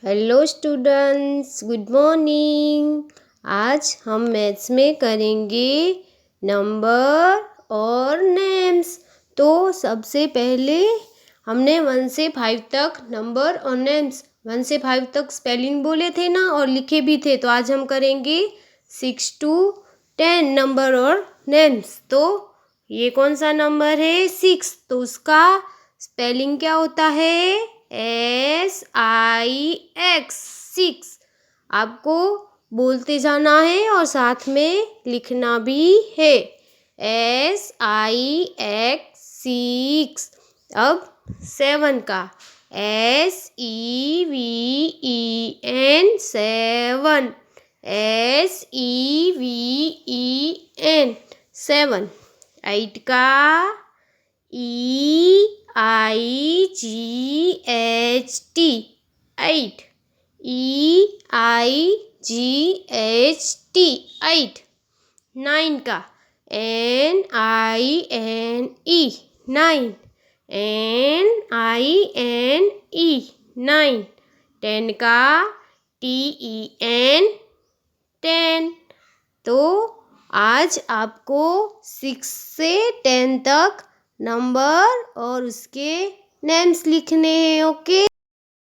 Hello students, good morning. आज हम maths में करेंगे नंबर और नेम्स। तो सबसे पहले हमने 1 से 5 तक नंबर और नेम्स 1 से 5 तक स्पेलिंग बोले थे ना, और लिखे भी थे। तो आज हम करेंगे 6 to 10 नंबर और नेम्स। तो ये कौन सा नंबर है? 6। तो उसका स्पेलिंग क्या होता है? SIX, 6। आपको बोलते जाना है और साथ में लिखना भी है। SIX, 6। अब 7 का SEVEN, 7। SEVEN, 7। 8 का EIGHT, 8। EIGHT, 8। 9 का NINE, 9। NINE, 9। 10 का TEN, 10। तो आज आपको 6 से 10 तक नंबर और उसके नेम्स लिखने हैं। ओके।